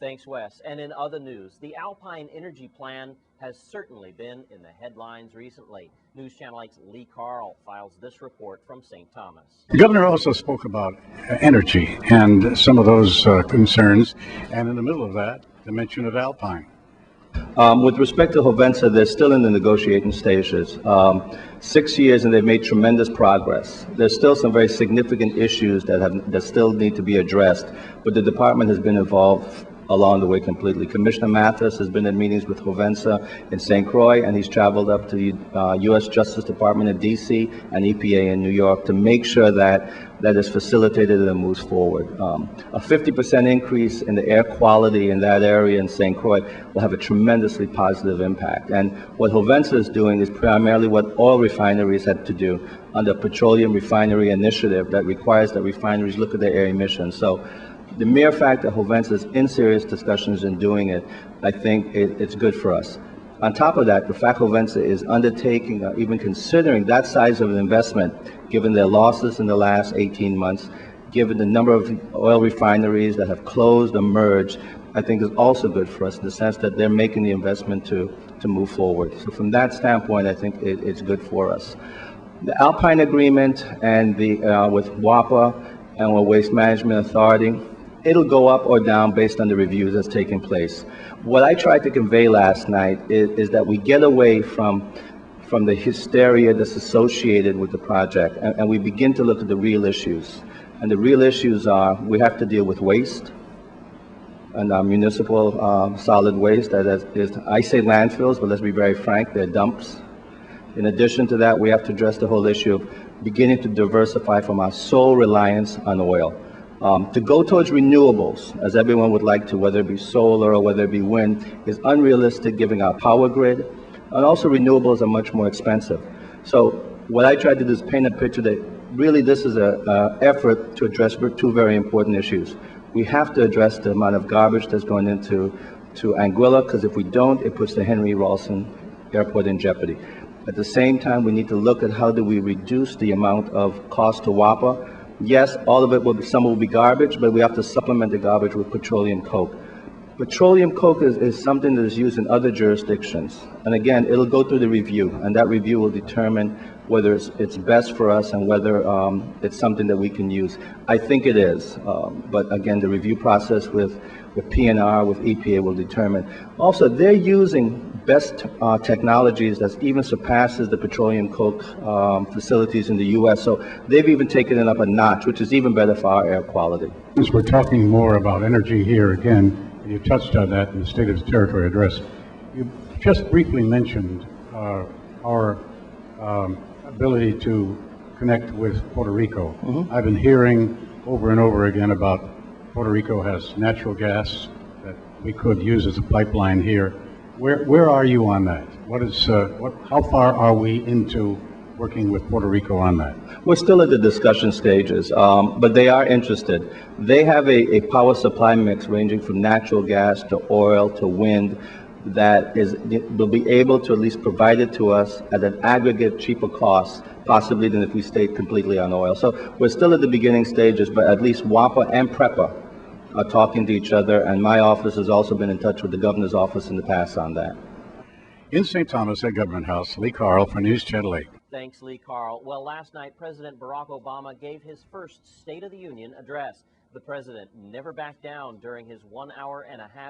Thanks, Wes. And in other news, the Alpine Energy plan has certainly been in the headlines recently. News Channel 8's Lee Carl files this report from St. Thomas. The governor also spoke about energy and some of those concerns, and in the middle of that, the mention of Alpine. With respect to Hovensa, they're still in the negotiating stages. 6 years and they've made tremendous progress. There's still some very significant issues that still need to be addressed, but the department has been involved along the way completely. Commissioner Mathis has been in meetings with Hovensa in St. Croix, and he's traveled up to the U.S. Justice Department in D.C. and EPA in New York to make sure that is facilitated and moves forward. A 50% increase in the air quality in that area in St. Croix will have a tremendously positive impact. And what Hovensa is doing is primarily what oil refineries had to do under Petroleum Refinery Initiative that requires that refineries look at their air emissions. So the mere fact that Hovensa is in serious discussions and doing it, I think it's good for us. On top of that, the fact Hovensa is undertaking, even considering that size of an investment, given their losses in the last 18 months, given the number of oil refineries that have closed or merged, I think is also good for us in the sense that they're making the investment to move forward. So from that standpoint, I think it's good for us. The Alpine agreement and the with WAPA and with Waste Management Authority, it'll go up or down based on the reviews that's taking place. What I tried to convey last night is that we get away from the hysteria that's associated with the project, and we begin to look at the real issues. And the real issues are we have to deal with waste and municipal solid waste. That is, I say landfills, but let's be very frank, they're dumps. In addition to that, we have to address the whole issue of beginning to diversify from our sole reliance on oil. To go towards renewables, as everyone would like to, whether it be solar or whether it be wind, is unrealistic given our power grid, and also renewables are much more expensive. So what I tried to do is paint a picture that really this is an effort to address two very important issues. We have to address the amount of garbage that's going into Anguilla, because if we don't, it puts the Henry Rawson Airport in jeopardy. At the same time, we need to look at how do we reduce the amount of cost to WAPA. Yes, all of it some will be garbage, but we have to supplement the garbage with petroleum coke. Petroleum coke is something that is used in other jurisdictions. And again, it'll go through the review, and that review will determine whether it's best for us and whether it's something that we can use. I think it is, but again, the review process with PNR, with EPA will determine. Also, they're using best technologies that even surpasses the petroleum coke facilities in the U.S. So they've even taken it up a notch, which is even better for our air quality. Since we're talking more about energy here again, you touched on that in the State of the Territory address. You just briefly mentioned our ability to connect with Puerto Rico. Mm-hmm. I've been hearing over and over again about Puerto Rico has natural gas that we could use as a pipeline here. Where are you on that? How far are we into working with Puerto Rico on that? We're still at the discussion stages, but they are interested. They have a power supply mix ranging from natural gas to oil to wind that will be able to at least provide it to us at an aggregate cheaper cost, possibly than if we stayed completely on oil. So we're still at the beginning stages, but at least WAPA and PREPA are talking to each other, and my office has also been in touch with the governor's office in the past on that. In St. Thomas at Government House, Lee Carl for News Channel 8. Thanks, Lee Carl. Well, last night, President Barack Obama gave his first State of the Union address. The president never backed down during his 1.5-hour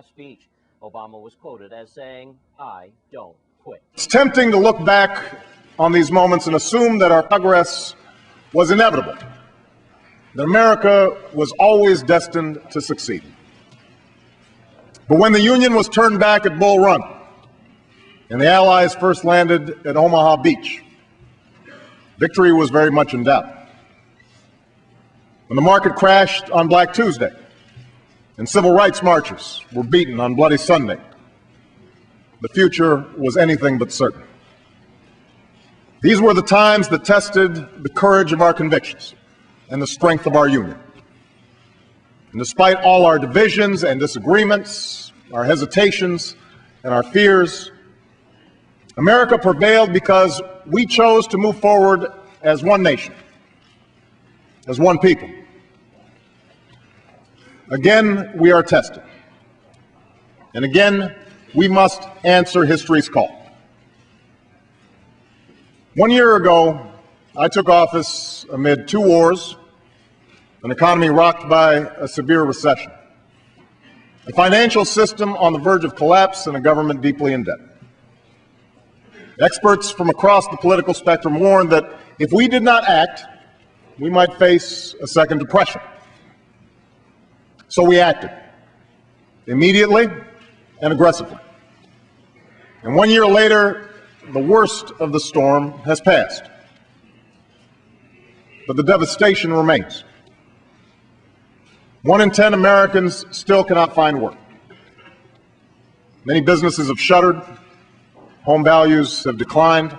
speech. Obama was quoted as saying, "I don't quit." It's tempting to look back on these moments and assume that our progress was inevitable, that America was always destined to succeed. But when the Union was turned back at Bull Run, and the Allies first landed at Omaha Beach, victory was very much in doubt. When the market crashed on Black Tuesday, and civil rights marchers were beaten on Bloody Sunday, the future was anything but certain. These were the times that tested the courage of our convictions and the strength of our union. And despite all our divisions and disagreements, our hesitations and our fears, America prevailed because we chose to move forward as one nation, as one people. Again, we are tested. And again, we must answer history's call. 1 year ago, I took office amid 2 wars, an economy rocked by a severe recession, a financial system on the verge of collapse, and a government deeply in debt. Experts from across the political spectrum warned that if we did not act, we might face a second depression. So we acted, immediately and aggressively. And 1 year later, the worst of the storm has passed. But the devastation remains. 1 in 10 Americans still cannot find work. Many businesses have shuttered. Home values have declined.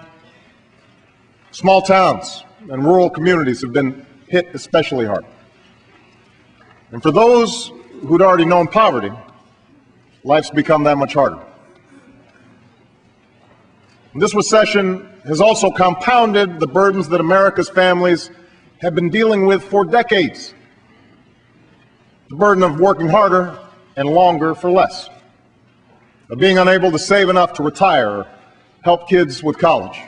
Small towns and rural communities have been hit especially hard. And for those who'd already known poverty, life's become that much harder. And this recession has also compounded the burdens that America's families have been dealing with for decades. The burden of working harder and longer for less, of being unable to save enough to retire or help kids with college.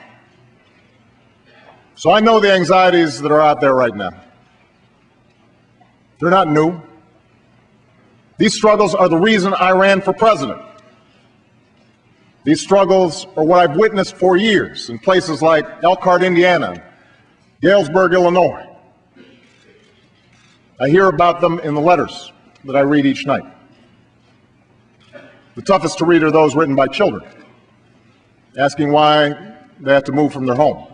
So I know the anxieties that are out there right now. They're not new. These struggles are the reason I ran for president. These struggles are what I've witnessed for years in places like Elkhart, Indiana, and Galesburg, Illinois. I hear about them in the letters that I read each night. The toughest to read are those written by children, asking why they have to move from their home,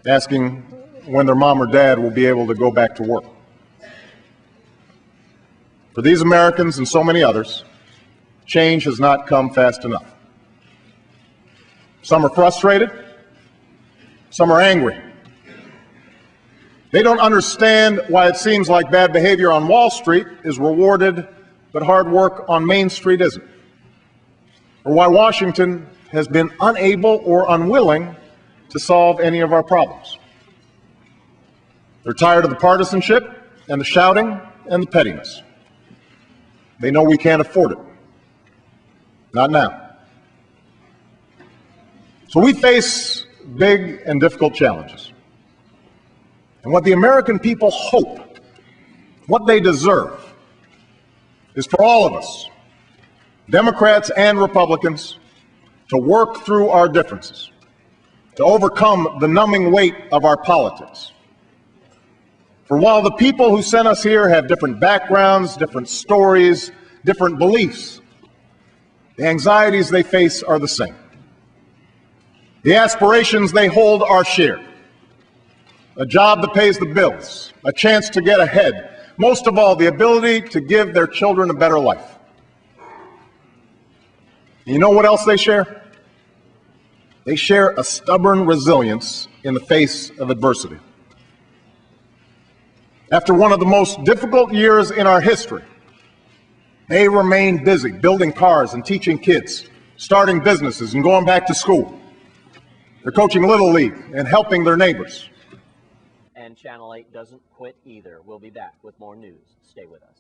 asking when their mom or dad will be able to go back to work. For these Americans and so many others, change has not come fast enough. Some are frustrated, some are angry. They don't understand why it seems like bad behavior on Wall Street is rewarded, but hard work on Main Street isn't. Or why Washington has been unable or unwilling to solve any of our problems. They're tired of the partisanship and the shouting and the pettiness. They know we can't afford it. Not now. So we face big and difficult challenges. And what the American people hope, what they deserve, is for all of us, Democrats and Republicans, to work through our differences, to overcome the numbing weight of our politics. For while the people who sent us here have different backgrounds, different stories, different beliefs, the anxieties they face are the same. The aspirations they hold are shared. A job that pays the bills, a chance to get ahead, most of all, the ability to give their children a better life. You know what else they share? They share a stubborn resilience in the face of adversity. After one of the most difficult years in our history, they remain busy building cars and teaching kids, starting businesses and going back to school. They're coaching Little League and helping their neighbors. And Channel 8 doesn't quit either. We'll be back with more news. Stay with us.